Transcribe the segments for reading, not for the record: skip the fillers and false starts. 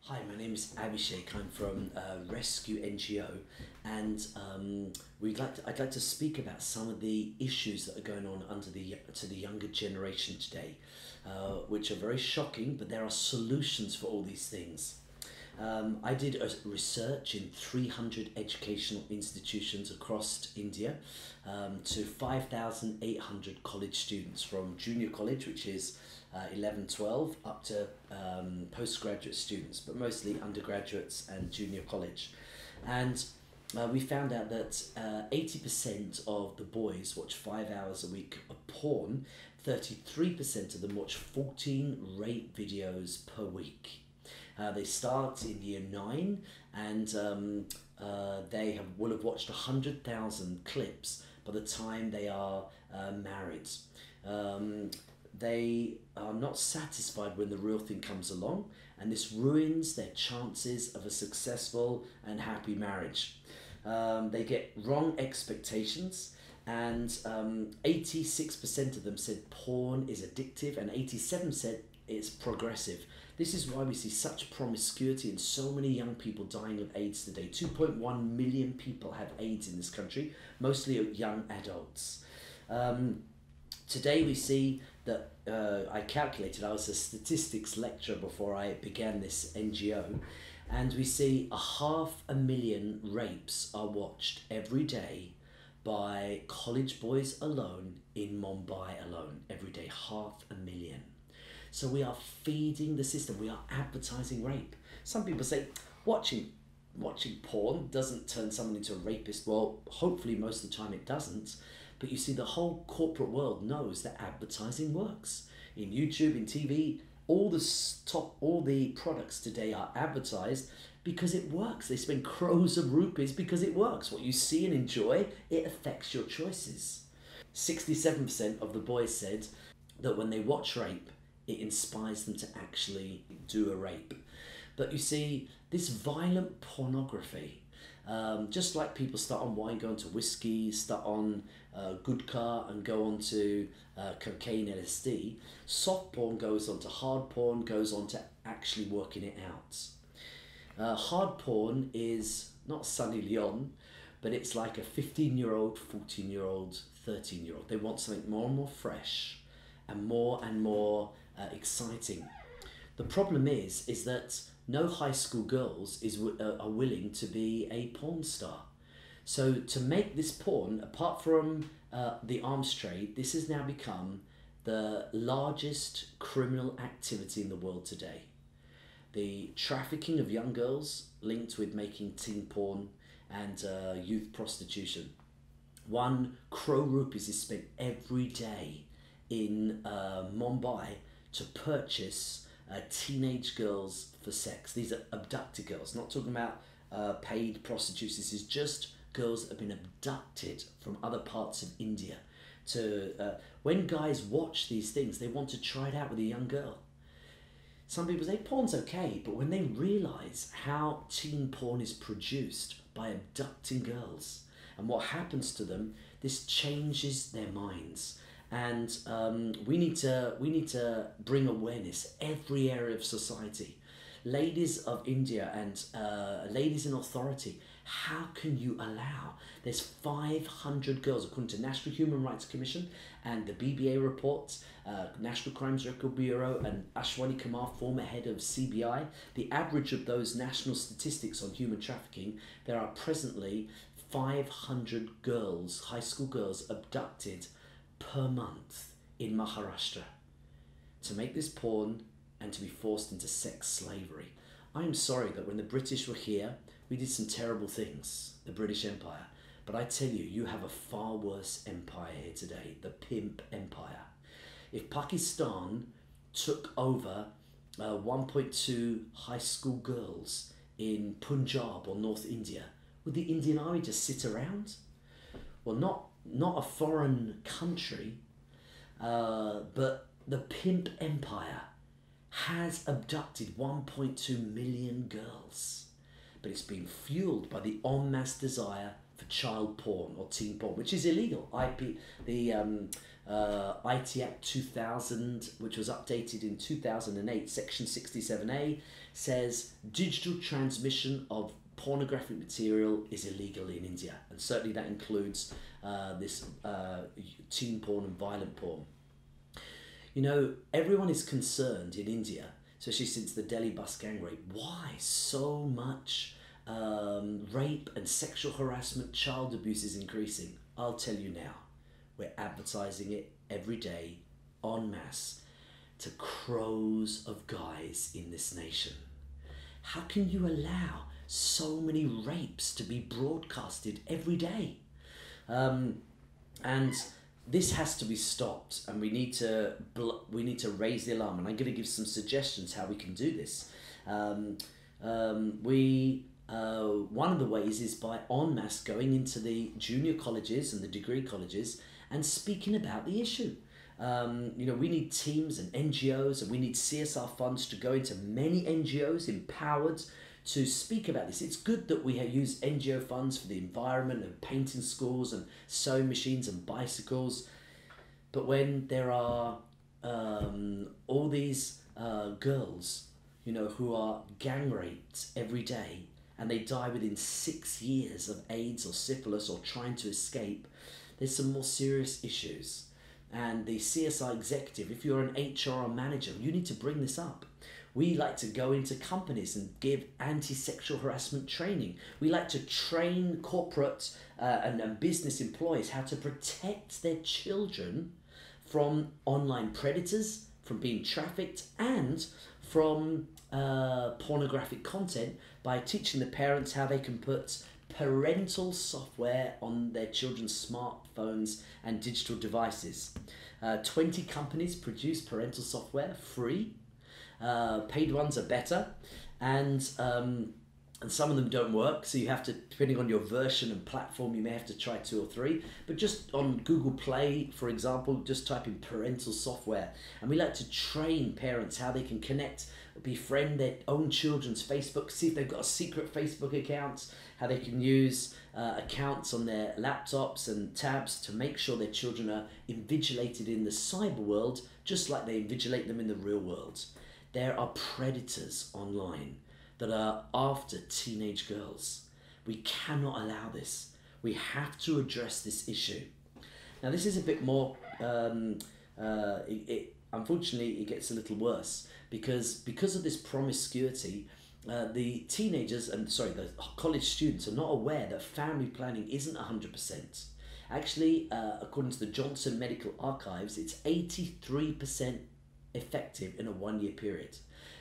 Hi, my name is Abhishek. I'm from Rescue NGO, and I'd like to speak about some of the issues that are going on to the younger generation today, which are very shocking. But there are solutions for all these things. I did a research in 300 educational institutions across India to 5,800 college students from junior college, which is 11, 12, up to postgraduate students, but mostly undergraduates and junior college. And we found out that 80% of the boys watch 5 hours a week of porn, 33% of them watch 14 rape videos per week. They start in year 9, and will have watched 100,000 clips by the time they are married. They are not satisfied when the real thing comes along, and this ruins their chances of a successful and happy marriage. They get wrong expectations, and 86% of them said porn is addictive, and 87% said it's progressive. This is why we see such promiscuity and so many young people dying of AIDS today. 2.1 million people have AIDS in this country, mostly young adults. Today we see that I calculated, I was a statistics lecturer before I began this NGO, and we see 500,000 rapes are watched every day by college boys alone in Mumbai alone. Every day, 500,000. So we are feeding the system, we are advertising rape. Some people say watching porn doesn't turn someone into a rapist. Well, hopefully most of the time it doesn't. But you see, the whole corporate world knows that advertising works. In YouTube, in TV, all the products today are advertised because it works. They spend crores of rupees because it works. What you see and enjoy, it affects your choices. 67% of the boys said that when they watch rape, it inspires them to actually do a rape. But you see, this violent pornography, just like people start on wine, go on to whiskey, start on Gudkar and go on to cocaine, LSD, soft porn goes on to hard porn, goes on to actually working it out. Hard porn is not Sunny Leon, but it's like a 15-year-old, 14-year-old, 13-year-old. They want something more and more fresh and more exciting. The problem is that no high school girls are willing to be a porn star. So to make this porn, apart from the arms trade, this has now become the largest criminal activity in the world today. The trafficking of young girls linked with making teen porn and youth prostitution. 1 crore rupees is spent every day in Mumbai to purchase teenage girls for sex. These are abducted girls, not talking about paid prostitutes. This is just girls that have been abducted from other parts of India. When guys watch these things, they want to try it out with a young girl. Some people say porn's okay, but when they realise how teen porn is produced by abducting girls and what happens to them, this changes their minds. And we need to bring awareness every area of society. Ladies of India and ladies in authority, how can you allow? There's 500 girls, according to National Human Rights Commission and the BBA reports, National Crimes Record Bureau, and Ashwani Kumar, former head of CBI. The average of those national statistics on human trafficking, there are presently 500 girls, high school girls, abducted per month in Maharashtra to make this porn and to be forced into sex slavery. I am sorry that when the British were here, we did some terrible things, the British Empire. But I tell you, you have a far worse empire here today, the pimp empire. If Pakistan took over 1.2 high school girls in Punjab or North India, would the Indian Army just sit around? Well, not a foreign country, but the pimp empire has abducted 1.2 million girls. But it's been fueled by the en masse desire for child porn or teen porn, which is illegal. The IT Act 2000, which was updated in 2008, Section 67A, says digital transmission of pornographic material is illegal in India, and certainly that includes this teen porn and violent porn. You know, everyone is concerned in India, especially since the Delhi bus gang rape. Why so much rape and sexual harassment, child abuse is increasing? I'll tell you now. We're advertising it every day, en masse, to crows of guys in this nation. How can you allow so many rapes to be broadcasted every day? And this has to be stopped, and we need to raise the alarm. And I'm going to give some suggestions how we can do this. One of the ways is by en masse going into the junior colleges and the degree colleges and speaking about the issue. You know, we need teams and NGOs, and we need CSR funds to go into many NGOs empowered to speak about this. It's good that we use NGO funds for the environment and painting schools and sewing machines and bicycles, but when there are all these girls, you know, who are gang raped every day, and they die within 6 years of AIDS or syphilis or trying to escape, there's some more serious issues. And the CSI executive, if you're an HR manager, you need to bring this up. We like to go into companies and give anti-sexual harassment training. We like to train corporate and business employees how to protect their children from online predators, from being trafficked, and from pornographic content by teaching the parents how they can put parental software on their children's smartphones and digital devices. 20 companies produce parental software free. Paid ones are better, and some of them don't work, so you have to, depending on your version and platform, you may have to try 2 or 3. But just on Google Play, for example, just type in parental software, and we like to train parents how they can connect, befriend their own children's Facebook, see if they've got a secret Facebook account, how they can use accounts on their laptops and tabs to make sure their children are invigilated in the cyber world, just like they invigilate them in the real world. There are predators online that are after teenage girls. We cannot allow this. We have to address this issue. Now, this is a bit more, unfortunately, it gets a little worse because of this promiscuity. The teenagers the college students are not aware that family planning isn't 100%. Actually, according to the Johnson Medical Archives, it's 83% effective in a 1-year period.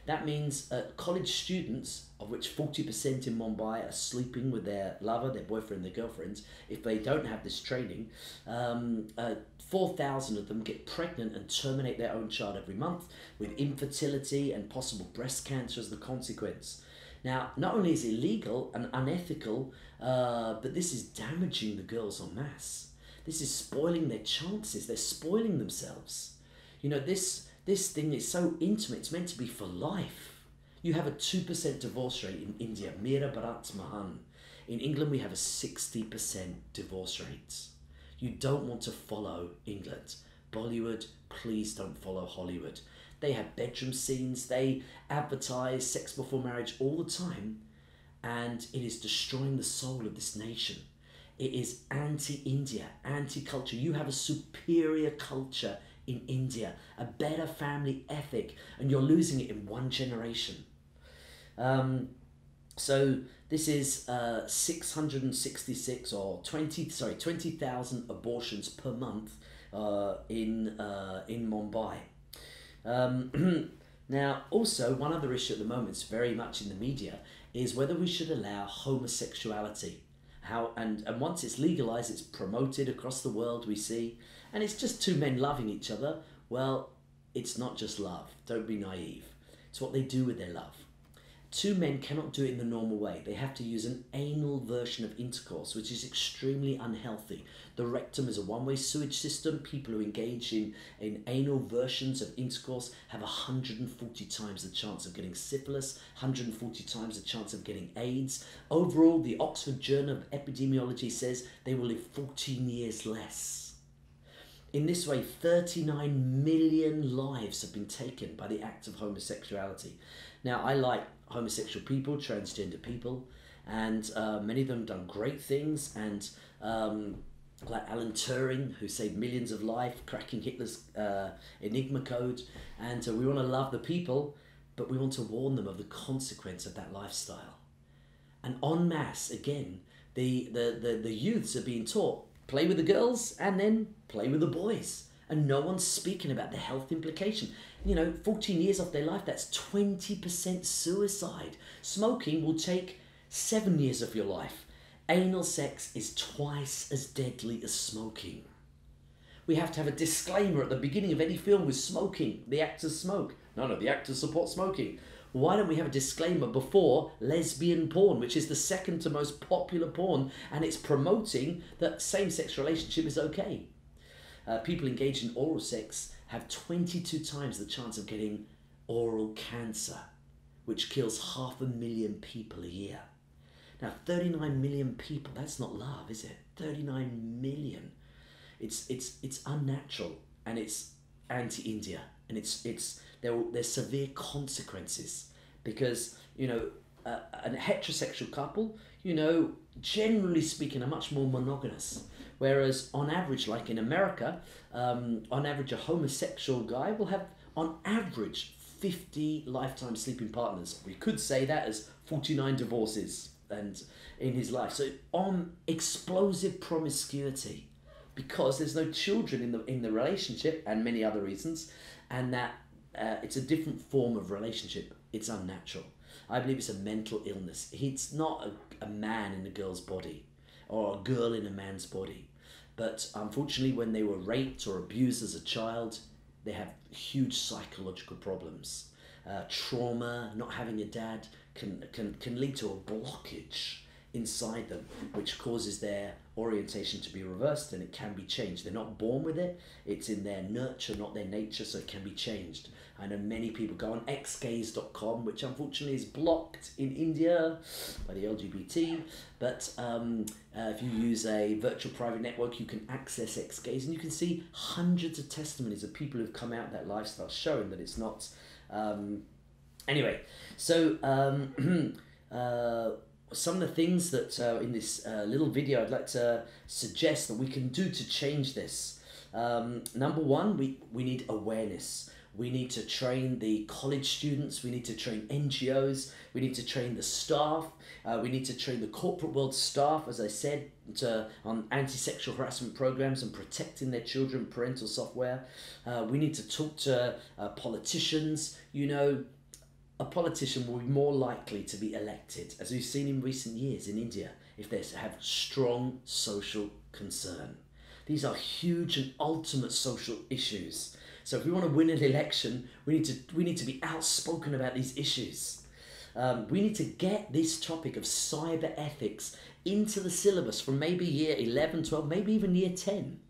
That means college students, of which 40% in Mumbai are sleeping with their lover, their boyfriend, their girlfriend, if they don't have this training, 4,000 of them get pregnant and terminate their own child every month, with infertility and possible breast cancer as the consequence. Now, not only is it illegal and unethical, but this is damaging the girls en masse. This is spoiling their chances. They're spoiling themselves. You know, this thing is so intimate. It's meant to be for life. You have a 2% divorce rate in India, Mera Bharat Mahan. In England, we have a 60% divorce rate. You don't want to follow England. Bollywood, please don't follow Hollywood. They have bedroom scenes. They advertise sex before marriage all the time, and it is destroying the soul of this nation. It is anti-India, anti-culture. You have a superior culture in India, a better family ethic, and you're losing it in 1 generation. So this is 666 or 20,000 abortions per month in Mumbai. Now, also, one other issue at the moment, it's very much in the media, is whether we should allow homosexuality. And once it's legalized, it's promoted across the world, we see, and it's just 2 men loving each other. Well, it's not just love. Don't be naive. It's what they do with their love. 2 men cannot do it in the normal way. They have to use an anal version of intercourse, which is extremely unhealthy. The rectum is a one-way sewage system. People who engage in anal versions of intercourse have 140 times the chance of getting syphilis, 140 times the chance of getting AIDS. Overall, the Oxford Journal of Epidemiology says they will live 14 years less. In this way, 39 million lives have been taken by the act of homosexuality. Now, I like homosexual people, transgender people, and many of them done great things, and like Alan Turing, who saved millions of lives, cracking Hitler's Enigma code, and we want to love the people, but we want to warn them of the consequence of that lifestyle. And en masse, again, the youths are being taught, play with the girls and then play with the boys. And no one's speaking about the health implication. 14 years off their life, that's 20% suicide. Smoking will take 7 years of your life. Anal sex is twice as deadly as smoking. We have to have a disclaimer at the beginning of any film with smoking. The actors smoke. No, the actors support smoking. Why don't we have a disclaimer before lesbian porn, which is the second to most popular porn, and it's promoting that same-sex relationship is okay? People engaged in oral sex have 22 times the chance of getting oral cancer, which kills 500,000 people a year. Now, 39 million people, that's not love, is it? 39 million. It's unnatural, and it's anti-India, and there's severe consequences, because a heterosexual couple, generally speaking, are much more monogamous, whereas on average, like in America, on average a homosexual guy will have on average 50 lifetime sleeping partners. We could say that as 49 divorces and in his life. So on explosive promiscuity, because there's no children in the relationship, and many other reasons, and that it's a different form of relationship. It's unnatural. I believe it's a mental illness. It's not a man in a girl's body or a girl in a man's body. But unfortunately, when they were raped or abused as a child, they have huge psychological problems. Trauma, not having a dad, can lead to a blockage inside them, which causes their orientation to be reversed, and it can be changed. They're not born with it. It's in their nurture, not their nature, so it can be changed. I know many people go on xgays.com, which unfortunately is blocked in India by the LGBT, but if you use a virtual private network, you can access xgays, and you can see hundreds of testimonies of people who've come out of that lifestyle showing that it's not... Anyway, so... some of the things that in this little video I'd like to suggest that we can do to change this. Number one, we need awareness. We need to train the college students, we need to train NGOs, we need to train the staff, we need to train the corporate world staff, as I said, on anti-sexual harassment programs and protecting their children, parental software. We need to talk to politicians. A politician will be more likely to be elected, as we've seen in recent years in India, if they have strong social concern. These are huge and ultimate social issues. So if we want to win an election, we need to be outspoken about these issues. We need to get this topic of cyber ethics into the syllabus from maybe year 11, 12, maybe even year 10.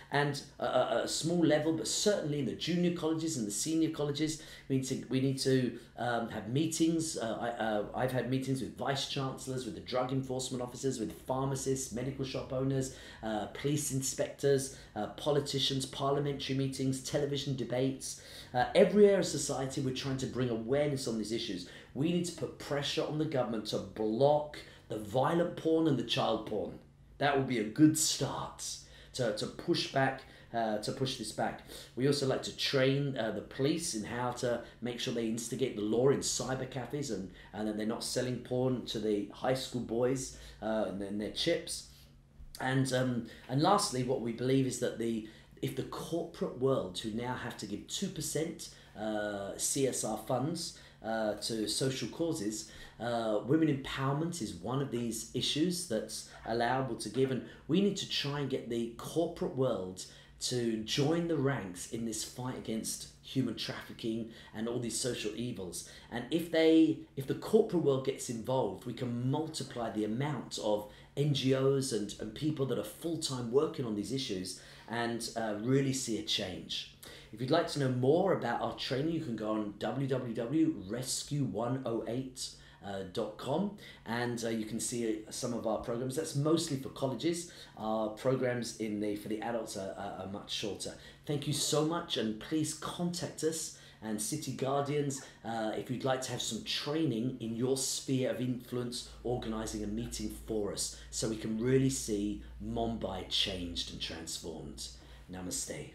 And a small level, but certainly in the junior colleges and the senior colleges, we need to have meetings. I've had meetings with vice chancellors, with the drug enforcement officers, with pharmacists, medical shop owners, police inspectors, politicians, parliamentary meetings, television debates. Every area of society, we're trying to bring awareness on these issues. We need to put pressure on the government to block the violent porn and the child porn. That will be a good start to push back, to push this back. We also like to train the police in how to make sure they instigate the law in cyber cafes, and that they're not selling porn to the high school boys and their chips. And lastly, what we believe is that if the corporate world, who now have to give 2% CSR funds to social causes, women empowerment is one of these issues that's allowable to give, and we need to try and get the corporate world to join the ranks in this fight against human trafficking and all these social evils. And if the corporate world gets involved, we can multiply the amount of NGOs and people that are full-time working on these issues and really see a change. If you'd like to know more about our training, you can go on www.rescue108.com, and you can see some of our programs. That's mostly for colleges. Our programs for the adults are much shorter. Thank you so much, and please contact us And City Guardians, if you'd like to have some training in your sphere of influence, organising a meeting for us so we can really see Mumbai changed and transformed. Namaste.